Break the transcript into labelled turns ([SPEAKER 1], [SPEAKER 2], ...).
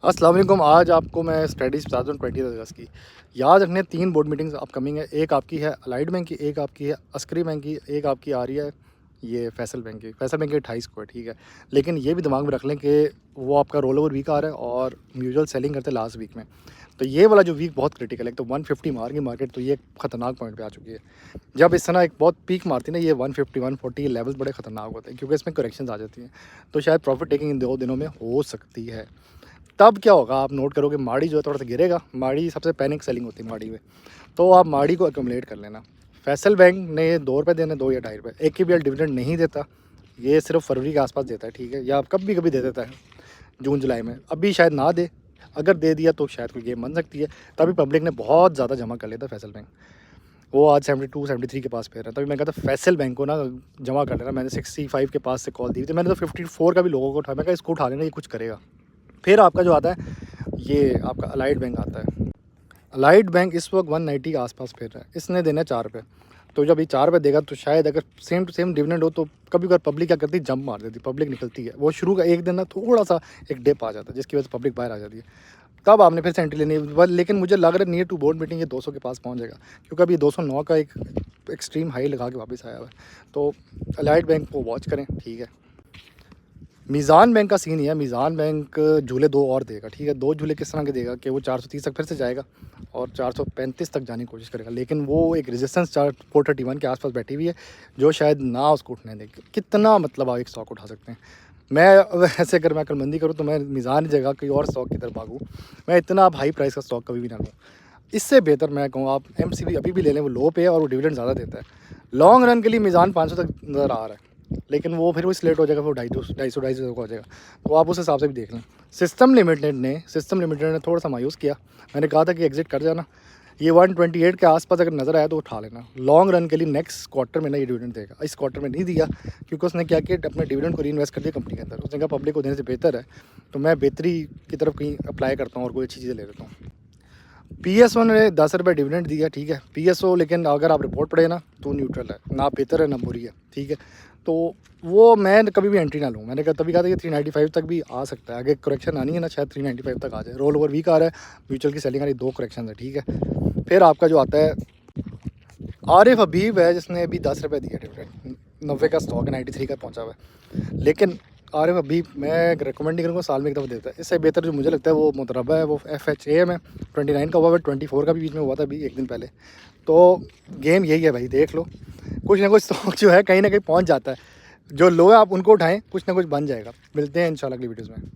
[SPEAKER 1] अस्सलाम वालेकुम। आज आपको मैं स्ट्रेटजीज बताता हूँ 20 अगस्त की। याद रखने 3 बोर्ड मीटिंग्स अपकमिंग है। एक आपकी है अलाइड बैंक की, एक आपकी है अस्करी बैंक की, एक आपकी आ रही है ये फैसल बैंक की। फैसल बैंक की 28 को है, ठीक है। लेकिन ये भी दिमाग में रख लें कि वो आपका रोल ओवर वीक आ रहा है और म्यूचुअल सेलिंग करते हैं लास्ट वीक में। तो ये वाला जो वीक बहुत क्रिटिकल है। तो 150 मार की मार्केट, तो ये खतरनाक पॉइंट पे आ चुकी है। जब इस तरह एक बहुत पीक मारती है ना, ये 150 140 लेवल्स बड़े खतरनाक होते हैं क्योंकि इसमें करेक्शंस आ जाती हैं। तो शायद प्रॉफिट टेकिंग इन 2 दिनों में हो सकती है। तब क्या होगा, आप नोट करोगे माड़ी जो है थोड़ा सा गिरेगा। माड़ी सबसे पैनिक सेलिंग होती है माड़ी में, तो आप माड़ी को एक्यूमुलेट कर लेना। फैसल बैंक ने ₹2 देने, 2 या ₹2.5 एक की भी डिविडेंड नहीं देता। ये सिर्फ फरवरी के आसपास देता है, ठीक है, या कभी कभी दे देता है जून जुलाई में। अभी शायद ना दे, अगर दे दिया तो शायद कोई गेम बन सकती है। तभी पब्लिक ने बहुत ज़्यादा जमा कर लेता फैसल बैंक। वो आज 72 73 के पास फिर रहा है। तभी मैं कहता फैसल बैंक को ना जमा कर लेना। मैंने 65 के पास से कॉल दी थी। मैंने तो 54 का भी लोगों को उठाया। मैं कहा इसको उठा लेना, ये कुछ करेगा। फिर आपका जो आता है ये आपका अलाइड बैंक आता है। अलाइड बैंक इस वक्त 190 के आसपास फिर रहा है। इसने देना ₹4। तो जब ये ₹4 देगा तो शायद अगर सेम टू सेम डिविडेंड हो तो कभी कभार पब्लिक क्या करती है, जंप मार देती, पब्लिक निकलती है। वो शुरू का एक दिन ना थोड़ा सा एक डिप आ जाता है जिसकी वजह से पब्लिक बाहर आ जाती है। तब आपने फिर से एंट्री लेनी है। लेकिन मुझे लग रहा है नियर टू बोर्ड मीटिंग ये 200 के पास पहुंच जाएगा क्योंकि अभी 209 का एक एक्सट्रीम हाई लगा के वापस आया हुआ है। तो अलाइड बैंक को वॉच करें, ठीक है। मीज़ान बैंक का सीन ही है। मीज़ान बैंक झूले 2 और देगा, ठीक है। 2 झूले किस तरह के देगा कि वो 430 तक फिर से जाएगा और 435 तक जाने की कोशिश करेगा। लेकिन वो एक रेजिस्टेंस चार्ट 431 के आसपास बैठी हुई है जो शायद ना उसको उठने देगी। कितना मतलब आप एक स्टॉक उठा सकते हैं। मैं वैसे अगर मैं अक्लमंदी करूँ तो मैं मीज़ान की जगह कोई और स्टॉक की तरफ भागूँ। मैं इतना आप हाई प्राइस का स्टॉक कभी भी ना लूँ। इससे बेहतर मैं कहूँ आप एमसीबी अभी भी ले लें। वो लो पे है और वो डिविडेंड ज़्यादा देता है। लॉन्ग रन के लिए मीज़ान 500 तक नज़र आ रहा है, लेकिन वो फिर वो स्लेट हो जाएगा, फिर 250 का हो जाएगा। तो आप उस हिसाब से भी देख लें। सिस्टम लिमिटेड ने थोड़ा सा मायूस किया। मैंने कहा था कि एग्जिट कर जाना। ये 128 के आसपास अगर नज़र आया तो उठा लेना। लॉन्ग रन के लिए नेक्स्ट क्वार्टर में ना ये डिविडेंड देगा। इस क्वार्टर में नहीं दिया क्योंकि उसने क्या किया, अपने डिविडेंड को रीइन्वेस्ट कर दिया कंपनी के अंदर। उसने कहा पब्लिक को देने से बेहतर है तो मैं बेहतरी की तरफ कहीं अप्लाई करता हूँ और कोई अच्छी चीज़ें ले लेता हूँ। PSO ने ₹10 डिविडेंड दिया, ठीक है। PSO लेकिन अगर आप रिपोर्ट पढ़े ना तो न्यूट्रल है, ना बेहतर है ना बुरी है, ठीक है। तो वो मैं कभी भी एंट्री ना लूँ। मैंने कहा तभी कहा था कि 395 तक भी आ सकता है। आगे करेक्शन आनी है ना, शायद 395 तक आ जाए। रोल ओवर वीक आ रहा है, म्यूचुअल की सेलिंग आ रही है, 2 करेक्शन है, ठीक है। फिर आपका जो आता है आरिफ हबीब है जिसने अभी ₹10 दिया डिविडेंड। 90 का स्टॉक है, 93 का पहुँचा हुआ है। लेकिन आरिफ हबीब मैं रिकमेंड नहीं करूँगा, साल में एक दफ़ा देता है। इससे बेहतर जो मुझे लगता है वो मुतरबा है, वो FHAM है। 29 का हुआ है, 24 का भी बीच में हुआ था अभी एक दिन पहले। तो गेम यही है भाई, देख लो। कुछ ना कुछ स्टॉक जो है कहीं ना कहीं पहुंच जाता है। जो लो है आप उनको उठाएं, कुछ ना कुछ बन जाएगा। मिलते हैं इंशाल्लाह अगली वीडियोज़ में।